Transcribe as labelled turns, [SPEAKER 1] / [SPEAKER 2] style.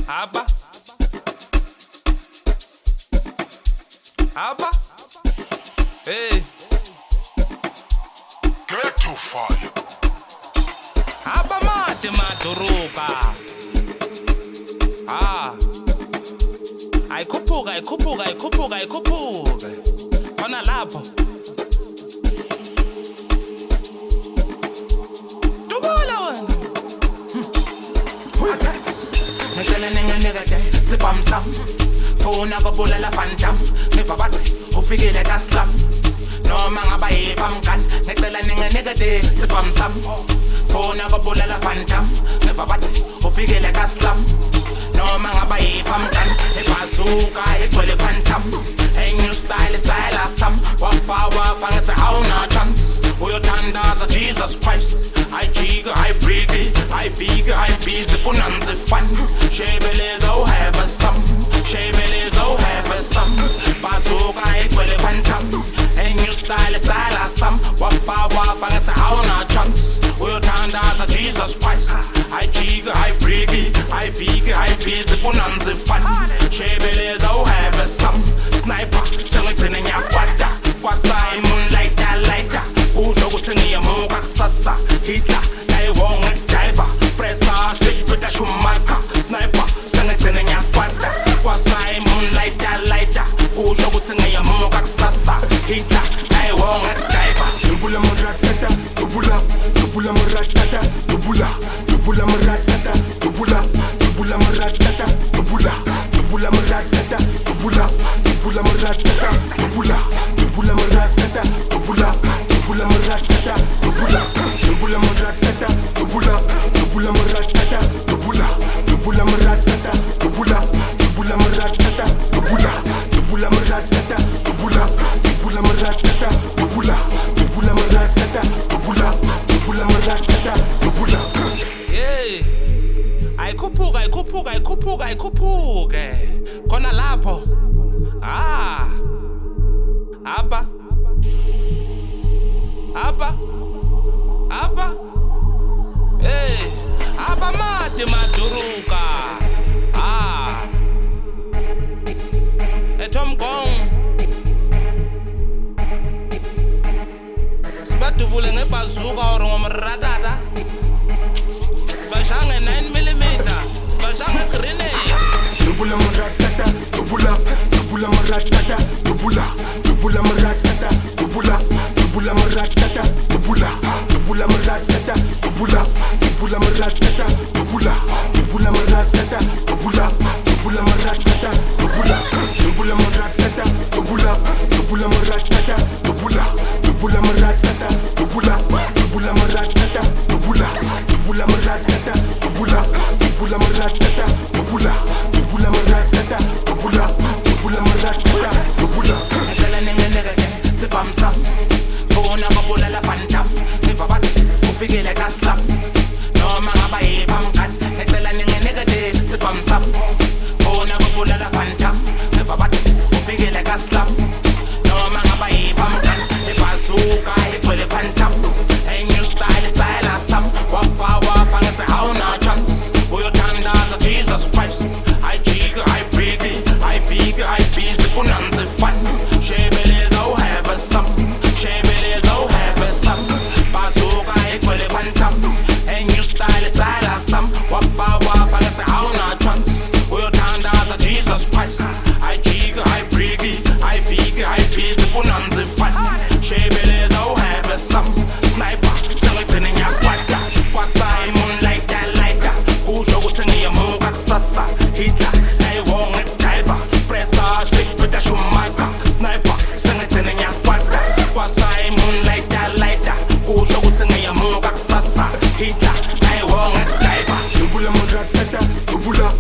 [SPEAKER 1] Abba. Abba. Hey.
[SPEAKER 2] Get to fire.
[SPEAKER 1] Abba mati maduruka. Ayikhuphuka. Khona lapho. Dubula wena.
[SPEAKER 3] Ngicela ningenikade sibam sam funa kobulela phantom ngiva bathi ufikile kaSlam noma ngaba yiphamkan ngicela ningenikade sibam sam funa kobulela phantom ngiva bathi ufikile kaSlam noma ngaba yiphamkan ebhazuka egcwele phantom a new style asam wafa ngathi awuna chance uyothandaza Jesus Christ I jigga, I break it, I figure, I busy, punanze fun. Shebeleza, oh have a some. Shebeleza, oh have a some. Bazooka, I quell a phantom. A new style some. Wafa, that's a how not chance. We'll turn as a Jesus Christ. I jigga, I break it, I figure, I busy, punanze fun. Shebeleza, oh have a some. Sniper, selecting in your water. Kwasai, moonlight, lighter. Uzokuthengea muka kusasa Hitler, naye wonga diver Pressa, sipita shumaka Sniper, sengegcine nyakwata Kwasai, moonlight, lighter Uzokuthengea muka kusasa Hitler, naye wonga diver
[SPEAKER 2] Dubula muratata, dubula muratata, dubula muratata, dubula muratata, dubula muratata, dubula muratata, dubula muratata, dubula muratata, dubula muratata, dubula muratata, dubula muratata, dubula muratata, dubula muratata, dubula muratata,
[SPEAKER 1] Hey. Ayikhuphuke. Khona lapho. Abba. Hey. Abba mati maduruka. Etom Gong. Sibadubule ngebhazuka or ngomratata. Bashange 9mm. Bashange grenade.
[SPEAKER 2] Dubula muratata, dubula muratata, dubula muratata, dubula muratata, dubula muratata, dubula muratata, dubula muratata, dubula muratata, dubula muratata, dubula muratata, dubula muratata, dubula muratata, dubula muratata, dubula muratata, dubula muratata, dubula muratata,
[SPEAKER 3] Ngicela ningenikade sibam sam funa kobulela phantom ngiva bathi ufikile kaSlam noma ngaba yiphamkan ngicela ningenikade sibam sam funa kobulela phantom ngiva bathi ufikile kaSlam noma ngaba yiphamkan ebhazuka egcwele phantom a new style asam wafa ngathi awuna chance uyothandaza Jesus Christ I jigga, I break it, I figure, I busy, punanze fun. Shebeleza, oh have a some. Shebeleza, oh have a some. Bazooka, egcwele phantom. A new style asam. Wafa, that's a how not chance. Uyothandaza Jesus Christ. I jigga, I break it, I figure, I busy, punanze fun. Shebeleza, oh have a some. Sniper, selecting in your water. Kwasai, moonlight, lighter. Uzokuthengea muka kusasa Hitler, naye wonga diver Pressa, sipita shumaka Sniper, sengegcine nyakwata Kwasai, moonlight, lighter Uzokuthengea muka kusasa Hitler, naye wonga diver
[SPEAKER 2] dubula muratata, dubula